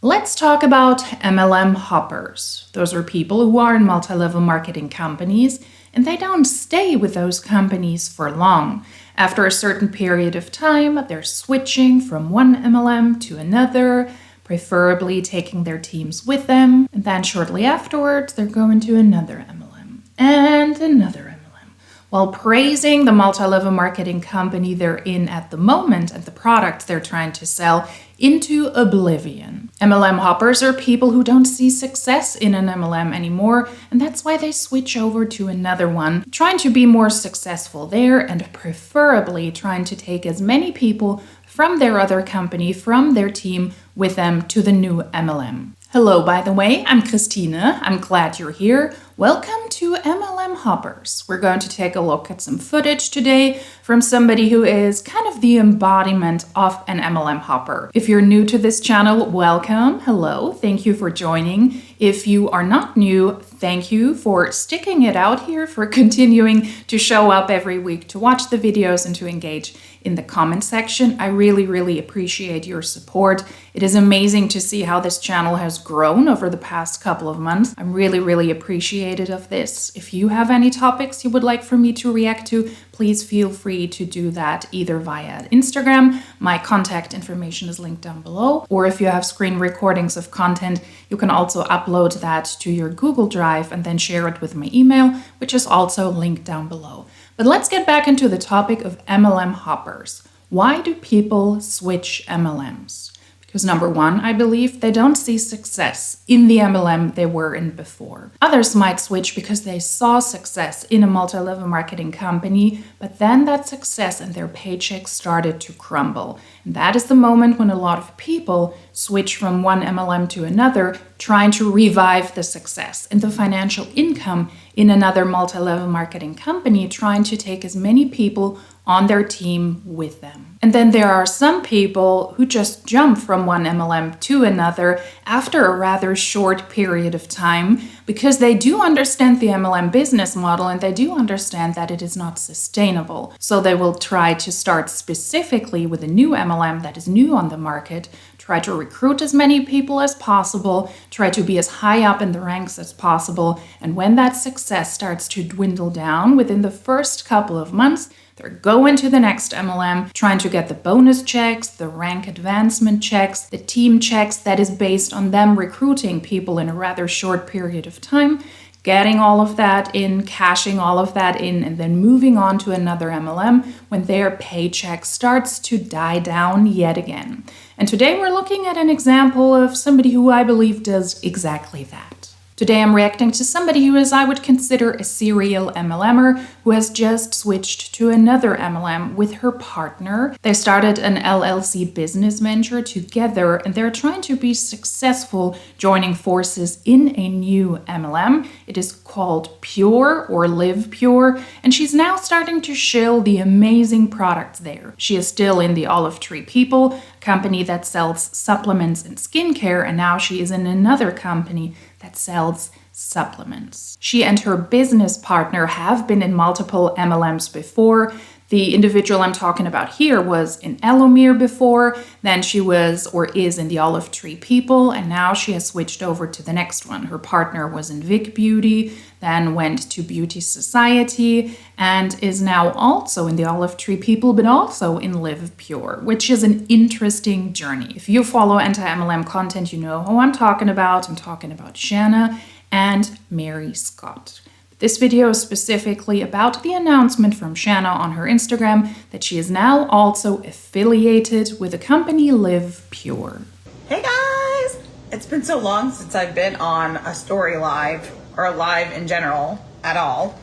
Let's talk about MLM hoppers. Those are people who are in multi-level marketing companies, and they don't stay with those companies for long. After a certain period of time, they're switching from one MLM to another, preferably taking their teams with them, and then shortly afterwards, they're going to another MLM and another MLM, while praising the multi-level marketing company they're in at the moment and the products they're trying to sell into oblivion. MLM hoppers are people who don't see success in an MLM anymore, and that's why they switch over to another one, trying to be more successful there and preferably trying to take as many people from their other company, from their team, with them to the new MLM. Hello, by the way, I'm Christina. I'm glad you're here. Welcome to MLM Hoppers. We're going to take a look at some footage today from somebody who is kind of the embodiment of an MLM hopper. If you're new to this channel, welcome. Hello. Thank you for joining. If you are not new, thank you for sticking it out here, for continuing to show up every week to watch the videos and to engage in the comment section. I really appreciate your support. It is amazing to see how this channel has grown over the past couple of months. I'm really appreciative of this. If you have any topics you would like for me to react to, please feel free to do that either via Instagram. My contact information is linked down below. Or if you have screen recordings of content, you can also upload that to your Google Drive and then share it with my email, which is also linked down below. But let's get back into the topic of MLM hoppers. Why do people switch MLMs? Because number one, I believe they don't see success in the MLM they were in before. Others might switch because they saw success in a multi-level marketing company, but then that success and their paychecks started to crumble. And that is the moment when a lot of people switch from one MLM to another, trying to revive the success and the financial income in another multi-level marketing company, trying to take as many people on their team with them. And then there are some people who just jump from one MLM to another after a rather short period of time because they do understand the MLM business model and they do understand that it is not sustainable. So they will try to start specifically with a new MLM that is new on the market, try to recruit as many people as possible, try to be as high up in the ranks as possible. And when that success starts to dwindle down within the first couple of months, they're going to the next MLM, trying to get the bonus checks, the rank advancement checks, the team checks that is based on them recruiting people in a rather short period of time, getting all of that in, cashing all of that in, and then moving on to another MLM when their paycheck starts to die down yet again. And today we're looking at an example of somebody who I believe does exactly that. Today I'm reacting to somebody who is, I would consider, a serial MLMer who has just switched to another MLM with her partner. They started an LLC business venture together and they're trying to be successful joining forces in a new MLM. It is called Pure or livepure, and she's now starting to shill the amazing products there. She is still in the Olive Tree People, company that sells supplements and skincare, and now she is in another company that sells supplements. She and her business partner have been in multiple MLMs before. The individual I'm talking about here was in Elomere before, then she was or is in the Olive Tree People, and now she has switched over to the next one. Her partner was in Vic Beauty, then went to Beauty Society, and is now also in the Olive Tree People, but also in livepure, which is an interesting journey. If you follow anti-MLM content, you know who I'm talking about. I'm talking about Shanna and Mary Scott. This video is specifically about the announcement from Shanna on her Instagram that she is now also affiliated with the company livepure. Hey guys! It's been so long since I've been on a story live, or a live in general at all,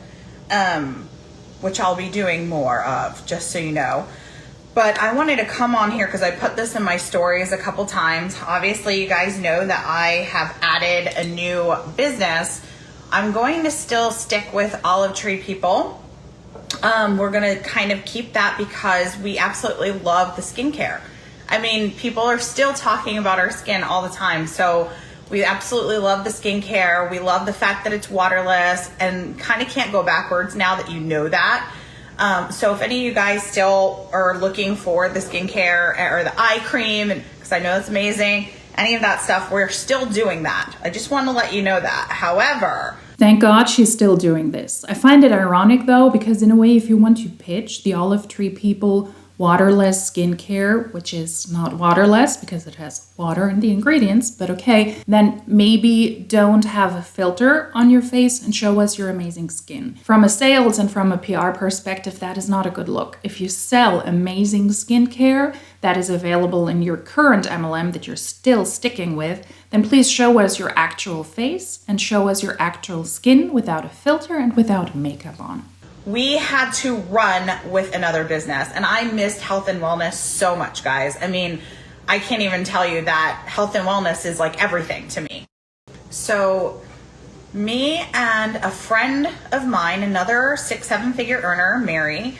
which I'll be doing more of, just so you know. But I wanted to come on here because I put this in my stories a couple times. Obviously, you guys know that I have added a new business. I'm going to still stick with Olive Tree People. We're going to kind of keep that because we absolutely love the skincare. I mean, people are still talking about our skin all the time. So we absolutely love the skincare. We love the fact that it's waterless and kind of can't go backwards now that you know that. So if any of you guys still are looking for the skincare or the eye cream, because I know it's amazing, any of that stuff. We're still doing that. I just want to let you know that. However, thank God she's still doing this. I find it ironic though, because in a way, if you want to pitch the olive tree people waterless skincare, which is not waterless because it has water in the ingredients, but okay, then maybe don't have a filter on your face and show us your amazing skin. From a sales and from a PR perspective, that is not a good look. If you sell amazing skincare that is available in your current MLM that you're still sticking with, then please show us your actual face and show us your actual skin without a filter and without makeup on. We had to run with another business, and I missed health and wellness so much, guys. I mean, I can't even tell you that health and wellness is like everything to me. So me and a friend of mine, another 6-7 figure earner, Mary,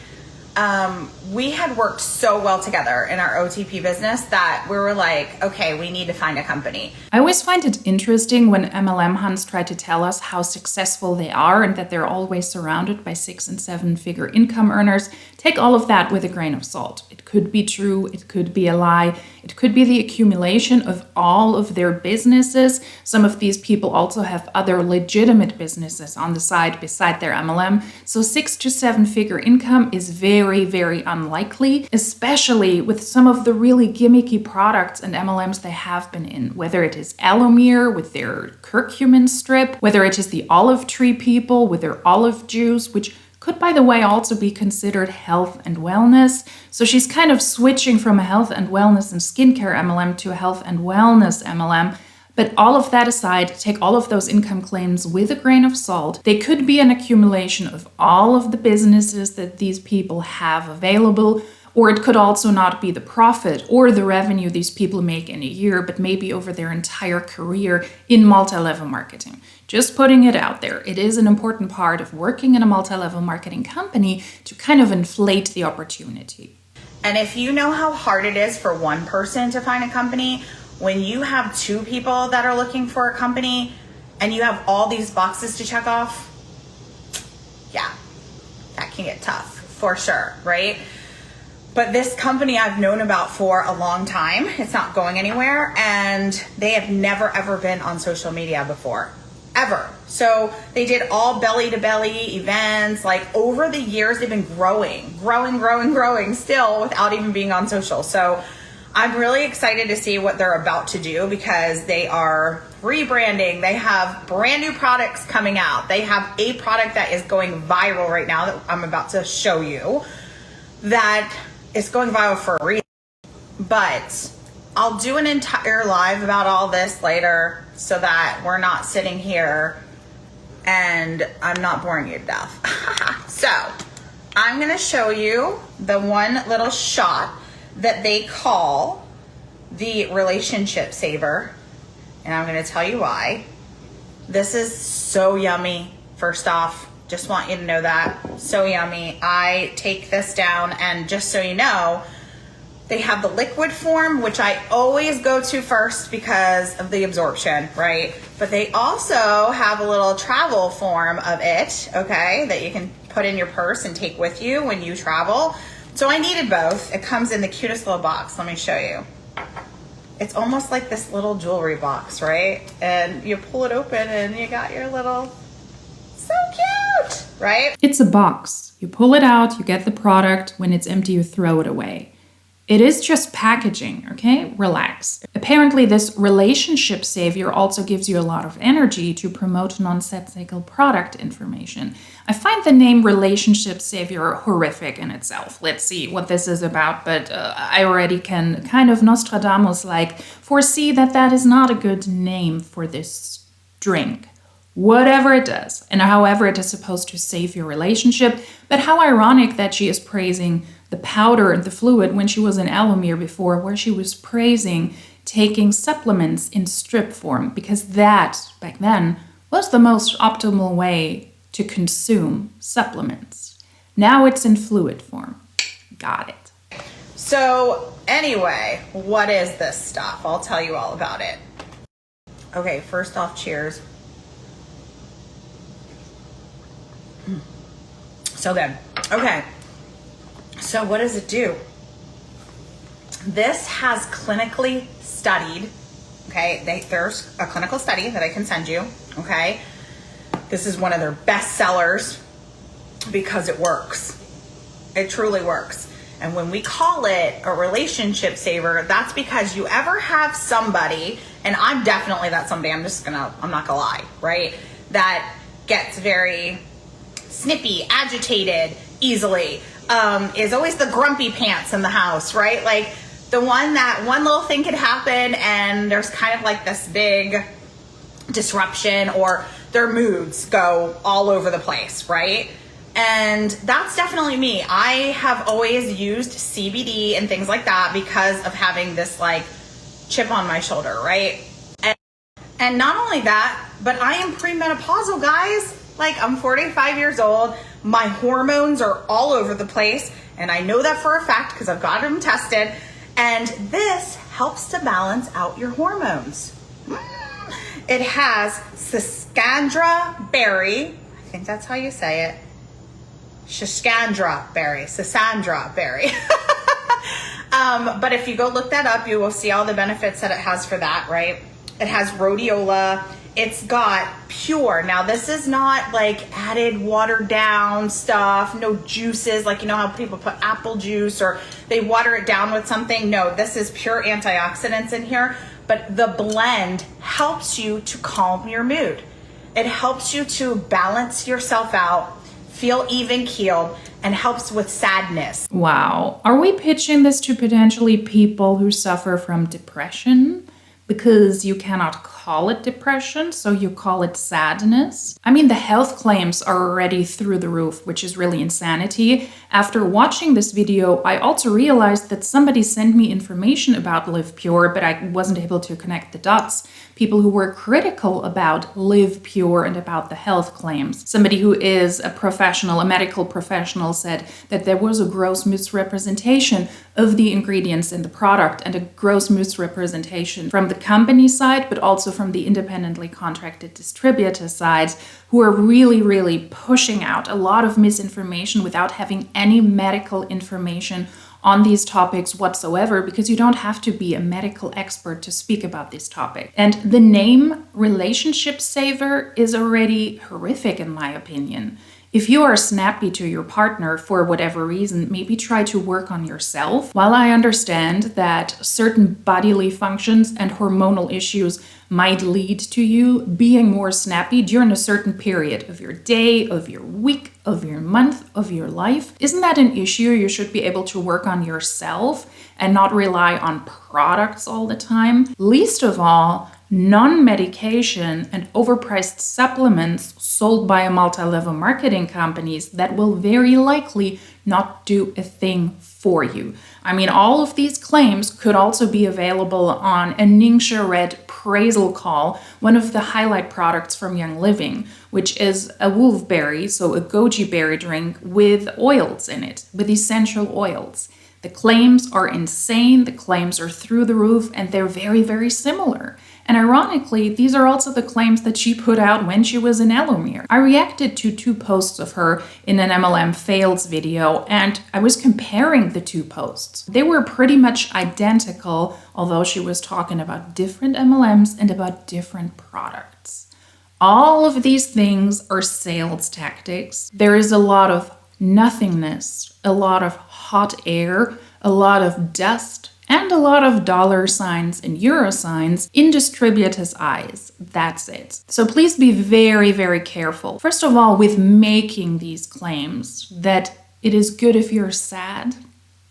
we had worked so well together in our OTP business that we were like, okay, we need to find a company. I always find it interesting when MLM hunts try to tell us how successful they are and that they're always surrounded by 6- and 7-figure income earners. Take all of that with a grain of salt. It could be true, it could be a lie, it could be the accumulation of all of their businesses. Some of these people also have other legitimate businesses on the side beside their MLM. So 6- to 7-figure income is very, very unlikely, especially with some of the really gimmicky products and MLMs they have been in, whether it is Allomere with their curcumin strip, whether it is the olive tree people with their olive juice, which could, by the way, also be considered health and wellness. So she's kind of switching from a health and wellness and skincare MLM to a health and wellness MLM. But all of that aside, take all of those income claims with a grain of salt. They could be an accumulation of all of the businesses that these people have available, or it could also not be the profit or the revenue these people make in a year, but maybe over their entire career in multi-level marketing. Just putting it out there. It is an important part of working in a multi-level marketing company to kind of inflate the opportunity. And if you know how hard it is for one person to find a company, when you have 2 people that are looking for a company and you have all these boxes to check off, yeah, that can get tough for sure, right? But this company I've known about for a long time. It's not going anywhere, and they have never ever been on social media before, ever. So they did all belly to belly events. Like over the years, they've been growing still without even being on social. So I'm really excited to see what they're about to do because they are rebranding. They have brand new products coming out. They have a product that is going viral right now that I'm about to show you that is going viral for a reason. But I'll do an entire live about all this later so that we're not sitting here and I'm not boring you to death. So I'm going to show you the one little shot that they call the relationship saver, and I'm going to tell you why. This is so yummy. First off, just want you to know that. So yummy. I take this down, and just so you know, they have the liquid form, which I always go to first because of the absorption, right? But they also have a little travel form of it, okay, that you can put in your purse and take with you when you travel. So I needed both. It comes in the cutest little box. Let me show you. It's almost like this little jewelry box, right? And you pull it open and you got your little, so cute, right? It's a box. You pull it out, you get the product. When it's empty, you throw it away. It is just packaging, okay? Relax. Apparently, this relationship savior also gives you a lot of energy to promote nonsensical product information. I find the name relationship savior horrific in itself. Let's see what this is about, but I already can kind of Nostradamus-like foresee that that is not a good name for this drink. Whatever it does, and however it is supposed to save your relationship, but how ironic that she is praising the powder and the fluid when she was in Allomere before, where she was praising taking supplements in strip form, because that, back then, was the most optimal way to consume supplements. Now it's in fluid form. Got it. So anyway, what is this stuff? I'll tell you all about it. Okay, first off, cheers. So good. Okay. So what does it do? This has clinically studied Okay, there's a clinical study that I can send you. Okay, this is one of their best sellers because it works. It truly works. And when we call it a relationship saver, that's because you ever have somebody, and I'm definitely that somebody, I'm not gonna lie, right? That gets very snippy, agitated easily, is always the grumpy pants in the house, right? Like the one that one little thing could happen and there's kind of like this big disruption, or their moods go all over the place, right? And that's definitely me. I have always used CBD and things like that because of having this like chip on my shoulder, right? And not only that, but I am premenopausal, guys. Like, I'm 45 years old. My hormones are all over the place. And I know that for a fact because I've got them tested. And this helps to balance out your hormones. It has Sisandra berry. I think that's how you say it. Sisandra berry. But if you go look that up, you will see all the benefits that it has for that, right? It has rhodiola. It's got pure. Now, this is not like added watered down stuff, no juices, like you know how people put apple juice or they water it down with something. No, this is pure antioxidants in here, but the blend helps you to calm your mood. It helps you to balance yourself out, feel even keeled, and helps with sadness. Wow. Are we pitching this to potentially people who suffer from depression? Because you cannot call it depression, so you call it sadness. I mean, the health claims are already through the roof, which is really insanity. After watching this video, I also realized that somebody sent me information about livepure, but I wasn't able to connect the dots. People who were critical about livepure and about the health claims. Somebody who is a professional, a medical professional, said that there was a gross misrepresentation of the ingredients in the product and a gross misrepresentation from the company side, but also from the independently contracted distributor sides, who are really pushing out a lot of misinformation without having any medical information on these topics whatsoever, because you don't have to be a medical expert to speak about this topic. And the name relationship saver is already horrific in my opinion. If you are snappy to your partner for whatever reason, maybe try to work on yourself. While I understand that certain bodily functions and hormonal issues might lead to you being more snappy during a certain period of your day, of your week, of your month, of your life, isn't that an issue you should be able to work on yourself and not rely on products all the time? Least of all, non-medication and overpriced supplements sold by multi-level marketing companies that will very likely not do a thing for you. I mean, all of these claims could also be available on a Ningxia Red Praisal Call, one of the highlight products from Young Living, which is a wolfberry, so a goji berry drink with oils in it, with essential oils. The claims are insane, the claims are through the roof, and they're very similar. And ironically, these are also the claims that she put out when she was in Elomir. I reacted to 2 posts of her in an MLM fails video, and I was comparing the 2 posts. They were pretty much identical, although she was talking about different MLMs and about different products. All of these things are sales tactics. There is a lot of nothingness, a lot of hot air, a lot of dust, and a lot of dollar signs and euro signs in distributors' eyes. That's it. So please be very careful. First of all, with making these claims that it is good if you're sad.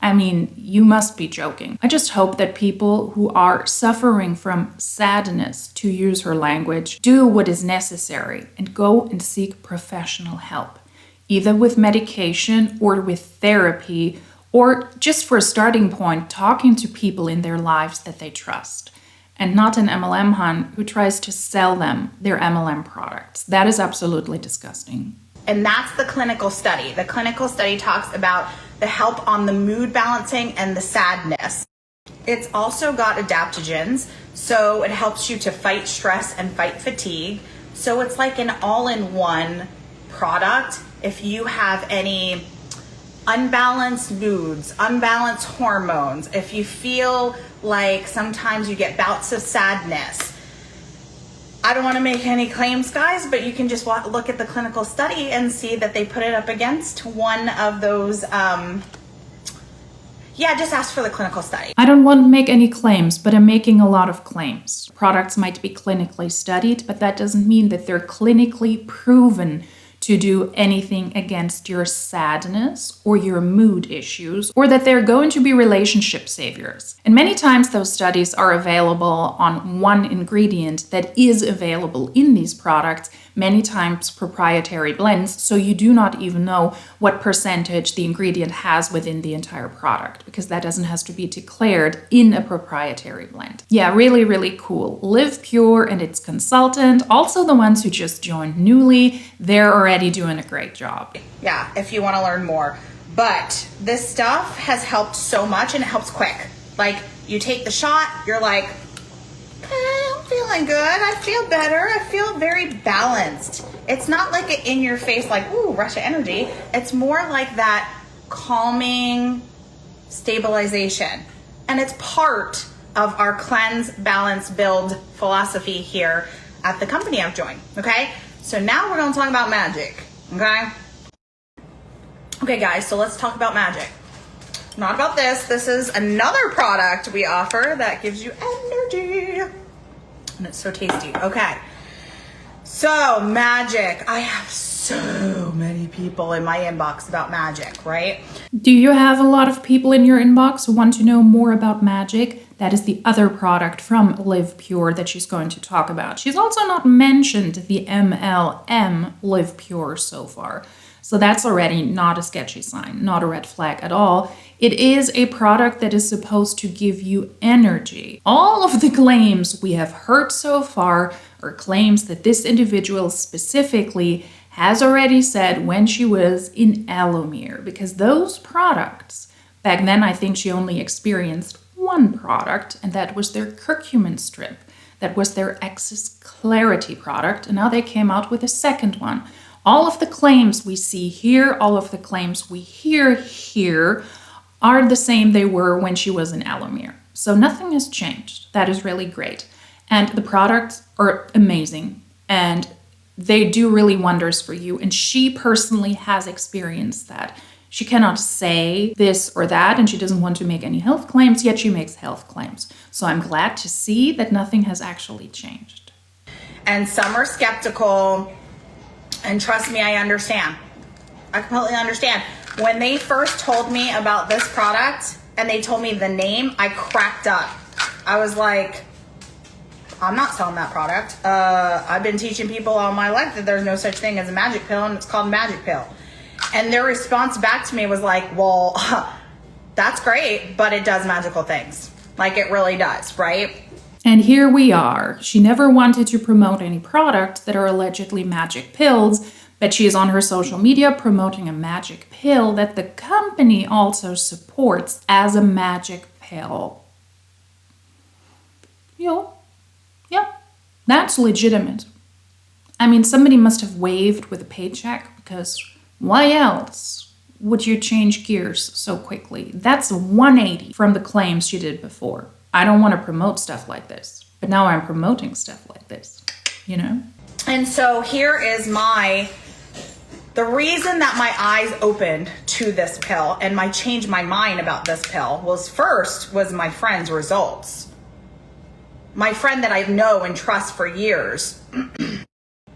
I mean, you must be joking. I just hope that people who are suffering from sadness, to use her language, do what is necessary and go and seek professional help, either with medication or with therapy, or just for a starting point, talking to people in their lives that they trust, and not an MLM hun who tries to sell them their MLM products. That is absolutely disgusting. And that's the clinical study. The clinical study talks about the help on the mood balancing and the sadness. It's also got adaptogens, so it helps you to fight stress and fight fatigue. So it's like an all-in-one product. If you have any unbalanced moods, unbalanced hormones, if you feel like sometimes you get bouts of sadness. I don't want to make any claims, guys, but you can just look at the clinical study and see that they put it up against one of those, just ask for the clinical study. I don't want to make any claims, but I'm making a lot of claims. Products might be clinically studied, but that doesn't mean that they're clinically proven to do anything against your sadness or your mood issues, or that they're going to be relationship saviors. And many times those studies are available on one ingredient that is available in these products, many times proprietary blends, so you do not even know what percentage the ingredient has within the entire product, because that doesn't have to be declared in a proprietary blend. Yeah, really, really cool. livepure and its consultant, also the ones who just joined newly, they're already doing a great job. Yeah, if you want to learn more. But this stuff has helped so much, and it helps quick. Like, you take the shot, you're like, I'm feeling good, I feel better, I feel very balanced. It's not like an in-your-face, like, ooh, rush of energy. It's more like that calming stabilization. And it's part of our cleanse, balance, build philosophy here at the company I've joined, okay? So now we're gonna talk about magic, okay? Okay, guys, so let's talk about magic. Not about this. This is another product we offer that gives you energy. And it's so tasty. Okay. So, magic. I have so many people in my inbox about magic, right? Do you have a lot of people in your inbox who want to know more about magic? That is the other product from livepure that she's going to talk about. She's also not mentioned the MLM livepure so far. So that's already not a sketchy sign, not a red flag at all. It is a product that is supposed to give you energy. All of the claims we have heard so far are claims that this individual specifically has already said when she was in Allomere, because those products, back then I think she only experienced one product, and that was their curcumin strip. That was their Access Clarity product, and now they came out with a second one. All of the claims we see here, all of the claims we hear here are the same they were when she was in Allomere. So nothing has changed. That is really great. And the products are amazing, and they do really wonders for you. And she personally has experienced that. She cannot say this or that, and she doesn't want to make any health claims, yet she makes health claims. So I'm glad to see that nothing has actually changed. And some are skeptical, and trust me, I understand. I completely understand. When they first told me about this product and they told me the name, I cracked up. I was like, I'm not selling that product. I've been teaching people all my life that there's no such thing as a magic pill, and it's called magic pill. And their response back to me was like, well, that's great, but it does magical things. Like, it really does, right? And here we are. She never wanted to promote any products that are allegedly magic pills, but she is on her social media promoting a magic pill that the company also supports as a magic pill. Yeah, that's legitimate. I mean, somebody must have waved with a paycheck, because why else would you change gears so quickly? That's a 180 from the claims she did before. I don't want to promote stuff like this, but now I'm promoting stuff like this, you know? And so here is the reason that my eyes opened to this pill and changed my mind about this pill was my friend's results. My friend that I know and trust for years.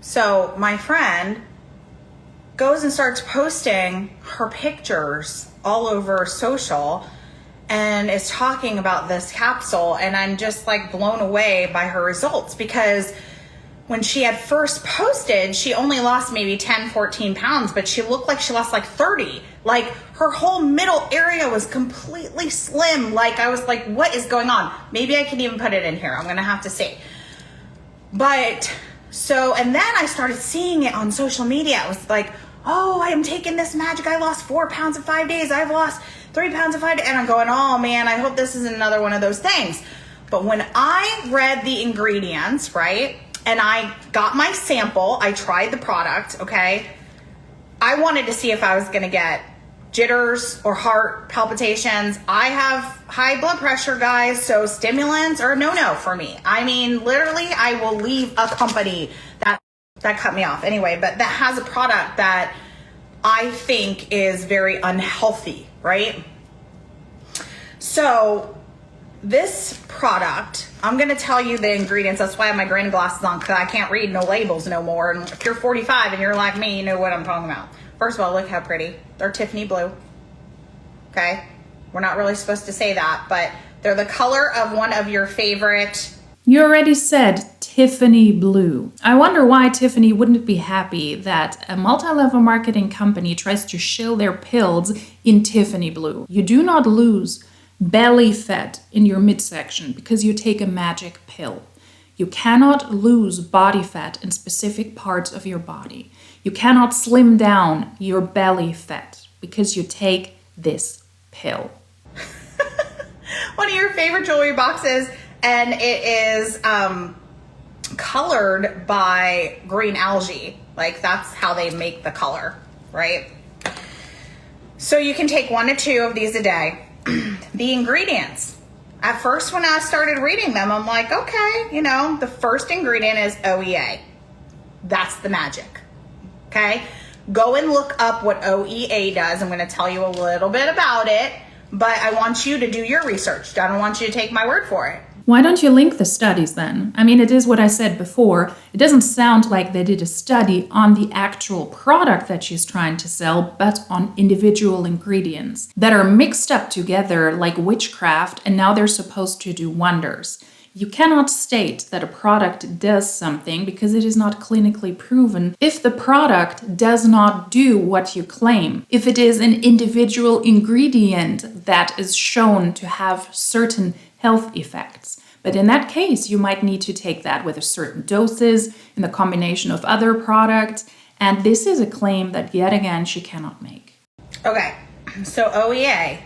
So my friend goes and starts posting her pictures all over social and is talking about this capsule, and I'm just like blown away by her results, because when she had first posted, she only lost maybe 10, 14 pounds, but she looked like she lost like 30. Like, her whole middle area was completely slim. Like, I was like, what is going on? Maybe I can even put it in here. I'm gonna have to see. But so, and then I started seeing it on social media. It was like, oh, I am taking this magic. I lost 4 pounds in 5 days. I've lost 3 pounds in 5 days. And I'm going, oh man, I hope this is another one of those things. But when I read the ingredients, right, and I got my sample, I tried the product, okay, I wanted to see if I was gonna get jitters or heart palpitations. I have high blood pressure, guys, so stimulants are a no-no for me. I mean, literally, I will leave a company that cut me off anyway, but that has a product that I think is very unhealthy, right? So this product, I'm going to tell you the ingredients. That's why I have my granny glasses on, because I can't read no labels no more. And if you're 45 and you're like me, you know what I'm talking about. First of all, look how pretty. They're Tiffany blue. Okay? We're not really supposed to say that, but they're the color of one of your favorite. You already said Tiffany blue. I wonder why Tiffany wouldn't be happy that a multi-level marketing company tries to shill their pills in Tiffany blue. You do not lose belly fat in your midsection because you take a magic pill. You cannot lose body fat in specific parts of your body. You cannot slim down your belly fat because you take this pill. One of your favorite jewelry boxes, and it is colored by green algae. Like, that's how they make the color, right? So you can take 1 to 2 of these a day. The ingredients. At first, when I started reading them, I'm like, okay, you know, the first ingredient is OEA. That's the magic. Okay? Go and look up what OEA does. I'm going to tell you a little bit about it, but I want you to do your research. I don't want you to take my word for it. Why don't you link the studies then? I mean, it is what I said before. It doesn't sound like they did a study on the actual product that she's trying to sell, but on individual ingredients that are mixed up together like witchcraft, and now they're supposed to do wonders. You cannot state that a product does something because it is not clinically proven if the product does not do what you claim. If it is an individual ingredient that is shown to have certain health effects. But in that case, you might need to take that with a certain doses in the combination of other products. And this is a claim that yet again she cannot make. Okay, so OEA.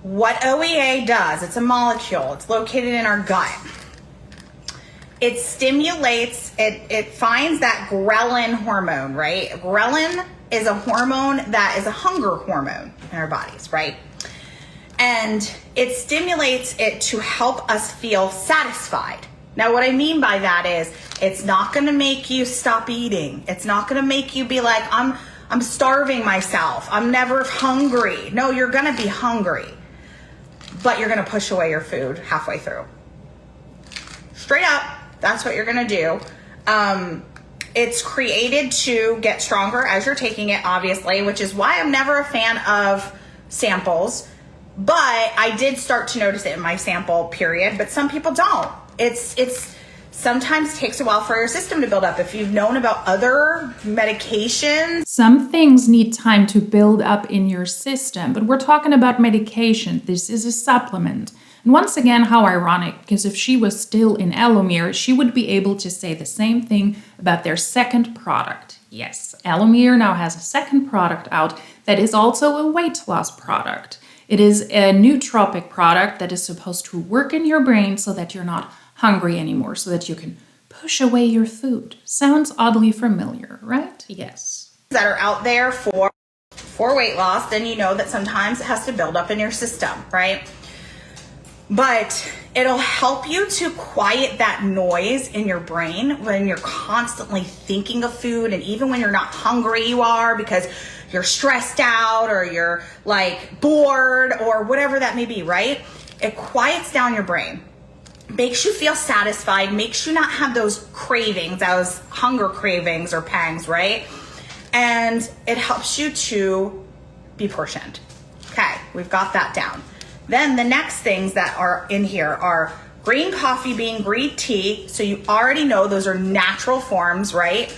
What OEA does, it's a molecule. It's located in our gut. It stimulates, it finds that ghrelin hormone, right? Ghrelin is a hormone that is a hunger hormone in our bodies, right? And it stimulates it to help us feel satisfied. Now, what I mean by that is it's not going to make you stop eating. It's not going to make you be like, I'm starving myself. I'm never hungry. No, you're going to be hungry, but you're going to push away your food halfway through. Straight up, that's what you're going to do. It's created to get stronger as you're taking it, obviously, which is why I'm never a fan of samples. But I did start to notice it in my sample period, but some people don't. It's sometimes takes a while for your system to build up. If you've known about other medications. Some things need time to build up in your system, but we're talking about medication. This is a supplement. And once again, how ironic, because if she was still in Elomere, she would be able to say the same thing about their second product. Yes, Elomere now has a second product out that is also a weight loss product. It is a nootropic product that is supposed to work in your brain so that you're not hungry anymore, so that you can push away your food. Sounds oddly familiar, right? Yes. That are out there for weight loss, then you know that sometimes it has to build up in your system, right? But it'll help you to quiet that noise in your brain when you're constantly thinking of food, and even when you're not hungry you are because you're stressed out or you're like bored or whatever that may be, right? It quiets down your brain, makes you feel satisfied, makes you not have those cravings, those hunger cravings or pangs, right? And it helps you to be portioned. Okay, we've got that down. Then the next things that are in here are green coffee bean, green tea. So you already know those are natural forms, right?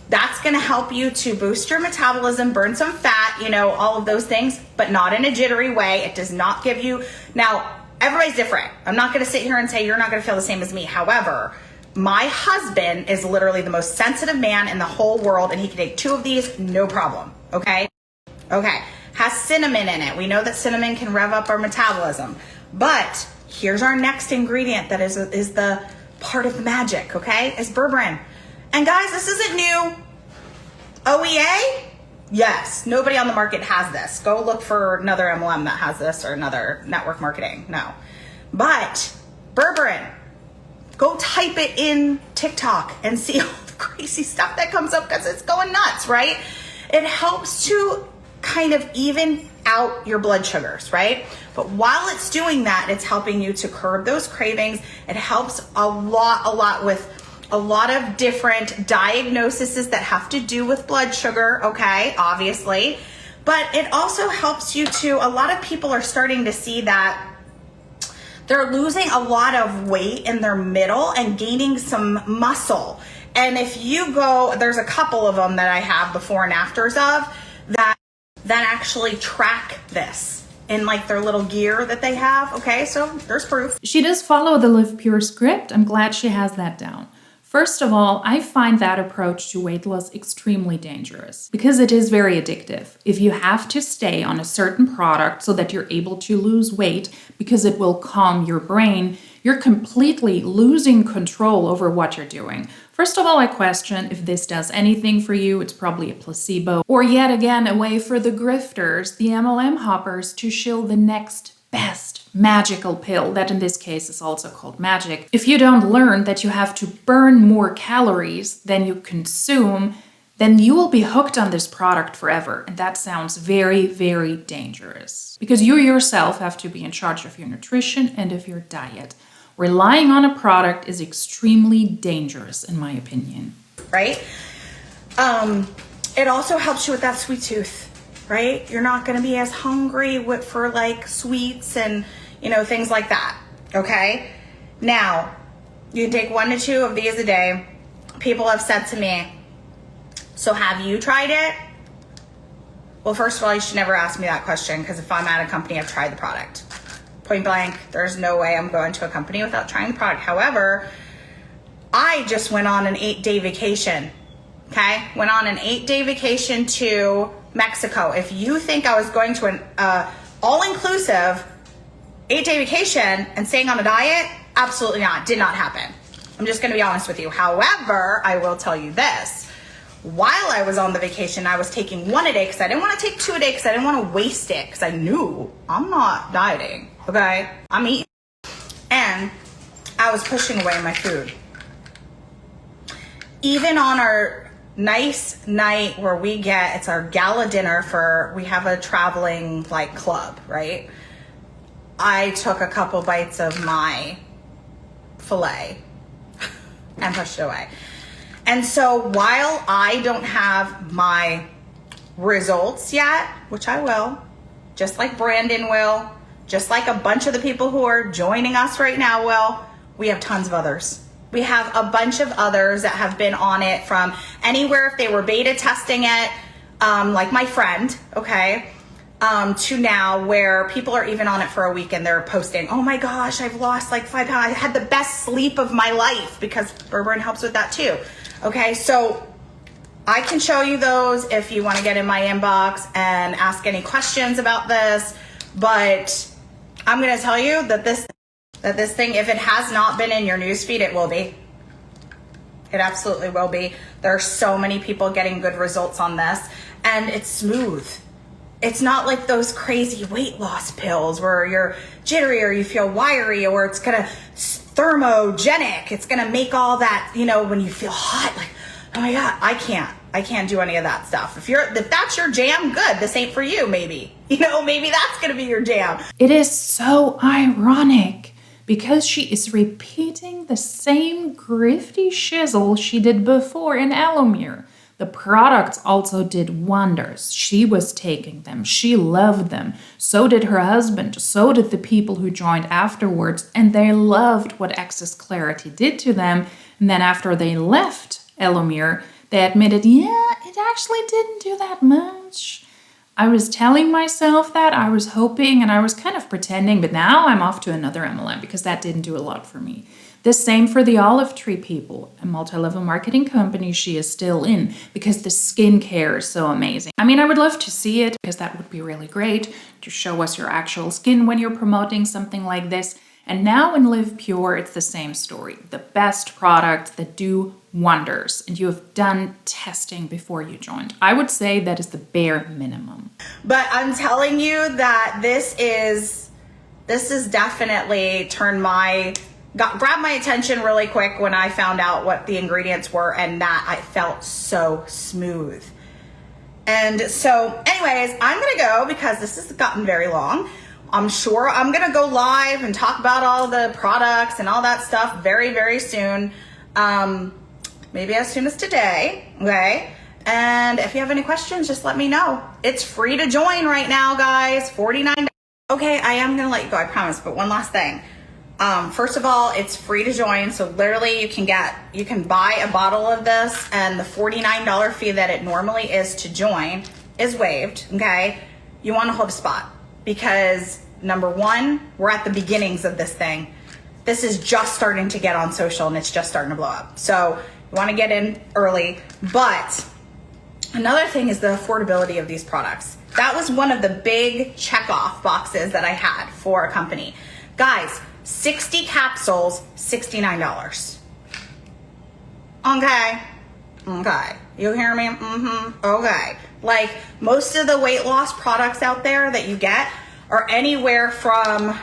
That's going to help you to boost your metabolism, burn some fat, you know, all of those things, but not in a jittery way. It does not give you. Now, everybody's different. I'm not going to sit here and say you're not going to feel the same as me. However, my husband is literally the most sensitive man in the whole world, and he can take 2 of these, no problem. Okay? Okay. Has cinnamon in it. We know that cinnamon can rev up our metabolism. But here's our next ingredient that is the part of the magic, okay? Is berberine. And guys, this isn't new. OEA, Yes, nobody on the market has this. Go look for another MLM that has this or another network marketing. No. But berberine, go type it in TikTok and see all the crazy stuff that comes up because it's going nuts, right? It helps to kind of even out your blood sugars, right? But while it's doing that, it's helping you to curb those cravings. It helps a lot with a lot of different diagnoses that have to do with blood sugar, okay, obviously. But it also helps you to, a lot of people are starting to see that they're losing a lot of weight in their middle and gaining some muscle. And if you go, there's a couple of them that I have before and afters of that actually track this in like their little gear that they have. Okay, so there's proof. She does follow the livepure script. I'm glad she has that down. First of all, I find that approach to weight loss extremely dangerous because it is very addictive. If you have to stay on a certain product so that you're able to lose weight because it will calm your brain, you're completely losing control over what you're doing. First of all, I question if this does anything for you. It's probably a placebo or yet again a way for the grifters, the MLM hoppers, to shill the next best magical pill, that in this case is also called magic. If you don't learn that you have to burn more calories than you consume, then you will be hooked on this product forever. And that sounds very, very dangerous because you yourself have to be in charge of your nutrition and of your diet. Relying on a product is extremely dangerous, in my opinion. Right? It also helps you with that sweet tooth, right? You're not going to be as hungry for like sweets and, you know, things like that. Okay? Now, you can take 1 to 2 of these a day. People have said to me, so have you tried it? Well, first of all, you should never ask me that question because if I'm at a company, I've tried the product. Point blank, there's no way I'm going to a company without trying the product. However, I just went on an 8-day vacation. Okay? Went on an 8-day vacation to Mexico. If you think I was going to an all-inclusive 8-day vacation and staying on a diet, absolutely not. Did not happen. I'm just going to be honest with you. However, I will tell you this. While I was on the vacation, I was taking 1 a day because I didn't want to take 2 a day because I didn't want to waste it because I knew I'm not dieting. Okay? I'm eating. And I was pushing away my food. Even on our nice night where it's our gala dinner we have a traveling like club, right? I took a couple bites of my filet and pushed it away. And so while I don't have my results yet, which I will, just like Brandon will, just like a bunch of the people who are joining us right now will, we have tons of others. We have a bunch of others that have been on it from anywhere if they were beta testing it, like my friend, okay, to now where people are even on it for a week and they're posting, oh my gosh, I've lost like 5 pounds. I had the best sleep of my life because berberine helps with that too. Okay, so I can show you those if you want to get in my inbox and ask any questions about this, but I'm going to tell you that this thing, if it has not been in your newsfeed, it will be. It absolutely will be. There are so many people getting good results on this, and it's smooth. It's not like those crazy weight loss pills where you're jittery or you feel wiry or it's going to thermogenic. It's going to make all that, you know, when you feel hot, like, oh my God, I can't do any of that stuff. If that's your jam, good. This ain't for you, maybe. You know, maybe that's going to be your jam. It is so ironic because she is repeating the same grifty shizzle she did before in Allomere. The products also did wonders. She was taking them. She loved them. So did her husband. So did the people who joined afterwards. And they loved what Access Clarity did to them. And then after they left Allomere, they admitted, yeah, it actually didn't do that much. I was telling myself that, I was hoping, and I was kind of pretending, but now I'm off to another MLM because that didn't do a lot for me. The same for the Olive Tree people, a multi-level marketing company she is still in because the skincare is so amazing. I mean, I would love to see it because that would be really great to show us your actual skin when you're promoting something like this. And now in Live Pure, it's the same story. The best products that do wonders and you have done testing before you joined. I would say that is the bare minimum. But I'm telling you that this is definitely grabbed my attention really quick when I found out what the ingredients were, and that I felt so smooth. And so anyways, I'm going to go because this has gotten very long. I'm sure I'm going to go live and talk about all the products and all that stuff very, very soon. Maybe as soon as today. Okay. And if you have any questions, just let me know. It's free to join right now, guys. $49. Okay. I am going to let you go. I promise. But one last thing. First of all, it's free to join. So literally you can buy a bottle of this, and the $49 fee that it normally is to join is waived. Okay. You want to hold a spot because number one, we're at the beginnings of this thing. This is just starting to get on social and it's just starting to blow up. So you want to get in early. But another thing is the affordability of these products. That was one of the big checkoff boxes that I had for a company. Guys, 60 capsules, $69. Okay. Okay. You hear me? Okay. Like most of the weight loss products out there that you get are anywhere from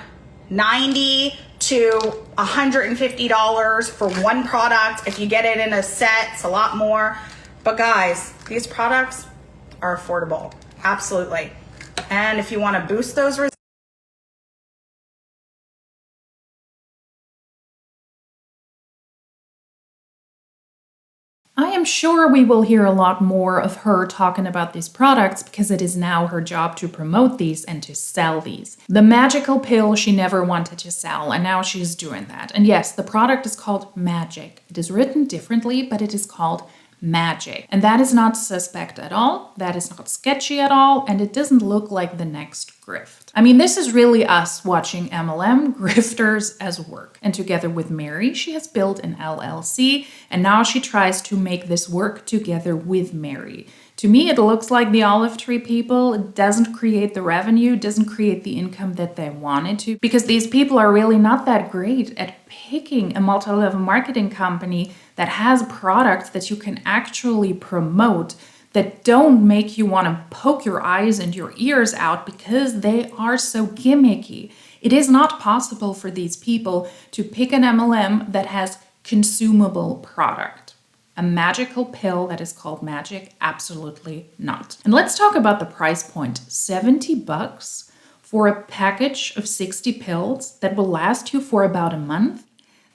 $90 to $150 for one product. If you get it in a set, it's a lot more. But guys, these products are affordable. Absolutely. And if you want to boost those results, I am sure we will hear a lot more of her talking about these products because it is now her job to promote these and to sell these. The magical pill she never wanted to sell, and now she's doing that. And yes, the product is called Magic. It is written differently, but it is called Magic. And that is not suspect at all, that is not sketchy at all, and it doesn't look like the next grift. I mean, this is really us watching MLM Grifters as work. And together with Mary, she has built an LLC, and now she tries to make this work together with Mary. To me, it looks like the olive tree people. It doesn't create the revenue, doesn't create the income that they wanted to, because these people are really not that great at picking a multi-level marketing company that has products that you can actually promote that don't make you want to poke your eyes and your ears out because they are so gimmicky. It is not possible for these people to pick an MLM that has consumable product. A magical pill that is called Magic? Absolutely not. And let's talk about the price point. $70 for a package of 60 pills that will last you for about a month?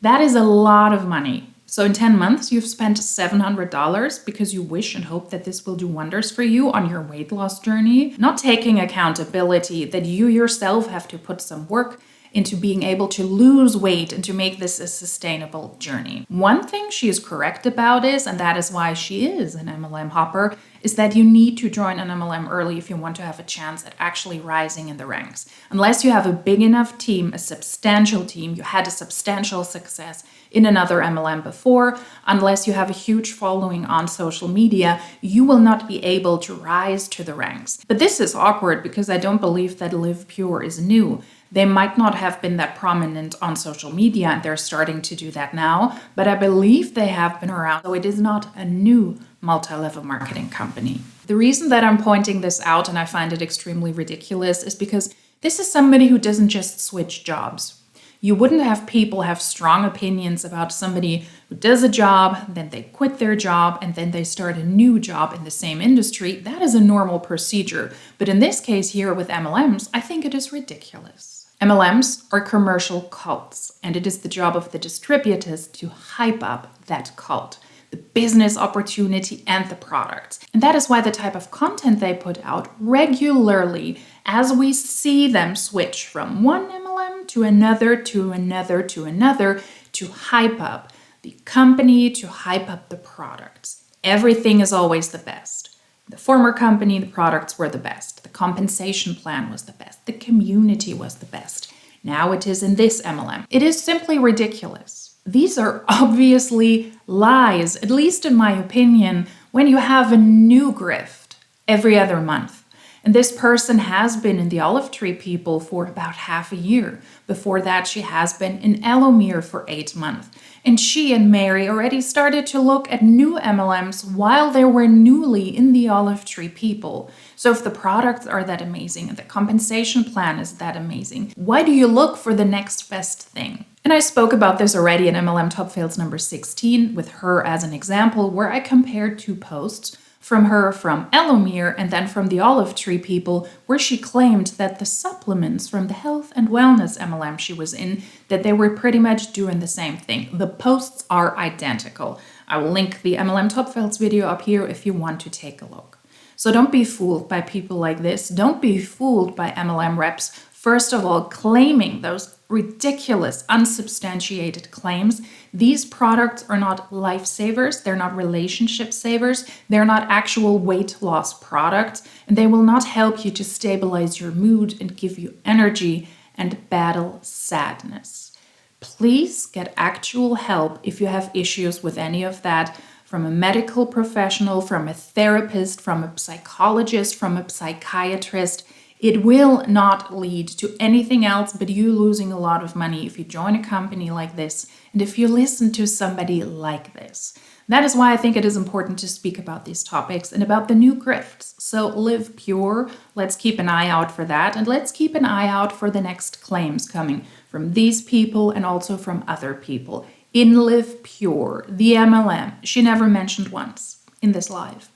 That is a lot of money. So in 10 months, you've spent $700 because you wish and hope that this will do wonders for you on your weight loss journey, not taking accountability that you yourself have to put some work into being able to lose weight and to make this a sustainable journey. One thing she is correct about is, and that is why she is an MLM hopper, is that you need to join an MLM early if you want to have a chance at actually rising in the ranks. Unless you have a big enough team, a substantial team, you had a substantial success in another MLM before, unless you have a huge following on social media, you will not be able to rise to the ranks. But this is awkward because I don't believe that livepure is new. They might not have been that prominent on social media, and they're starting to do that now, but I believe they have been around. So it is not a new multi-level marketing company. The reason that I'm pointing this out, and I find it extremely ridiculous, is because this is somebody who doesn't just switch jobs. You wouldn't have people have strong opinions about somebody who does a job, then they quit their job, and then they start a new job in the same industry. That is a normal procedure. But in this case here with MLMs, I think it is ridiculous. MLMs are commercial cults, and it is the job of the distributors to hype up that cult, the business opportunity and the products. And that is why the type of content they put out regularly, as we see them switch from one MLM to another, to another, to another, to hype up the company, to hype up the products. Everything is always the best. The former company, the products were the best. The compensation plan was the best. The community was the best. Now it is in this MLM. It is simply ridiculous. These are obviously lies, at least in my opinion, when you have a new grift every other month. And this person has been in the olive tree people for about half a year. Before that, she has been in MLM for 8 months. And she and Mary already started to look at new MLMs while they were newly in the olive tree people. So if the products are that amazing and the compensation plan is that amazing, why do you look for the next best thing? And I spoke about this already in MLM Top Fails number 16 with her as an example, where I compared 2 posts from her from Elomir and then from the olive tree people, where she claimed that the supplements from the health and wellness MLM she was in, that they were pretty much doing the same thing. The posts are identical. I will link the MLM Top Fails video up here if you want to take a look. So don't be fooled by people like this. Don't be fooled by MLM reps, first of all, claiming those ridiculous, unsubstantiated claims. These products are not lifesavers, they're not relationship savers, they're not actual weight loss products, and they will not help you to stabilize your mood and give you energy and battle sadness. Please get actual help if you have issues with any of that from a medical professional, from a therapist, from a psychologist, from a psychiatrist. It will not lead to anything else but you losing a lot of money if you join a company like this and if you listen to somebody like this. That is why I think it is important to speak about these topics and about the new grifts. So live pure, let's keep an eye out for that, and let's keep an eye out for the next claims coming from these people and also from other people. In Live Pure, the MLM, she never mentioned once in this live.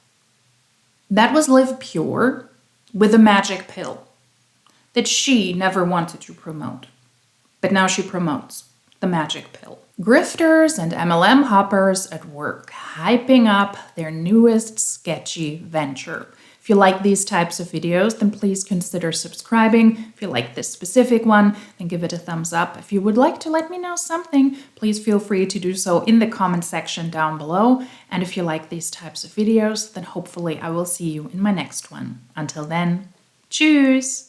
That was Live Pure with a magic pill that she never wanted to promote. But now she promotes the magic pill. Grifters and MLM hoppers at work, hyping up their newest sketchy venture. If you like these types of videos, then please consider subscribing. If you like this specific one, then give it a thumbs up. If you would like to let me know something, please feel free to do so in the comment section down below. And if you like these types of videos, then hopefully I will see you in my next one. Until then, tschüss!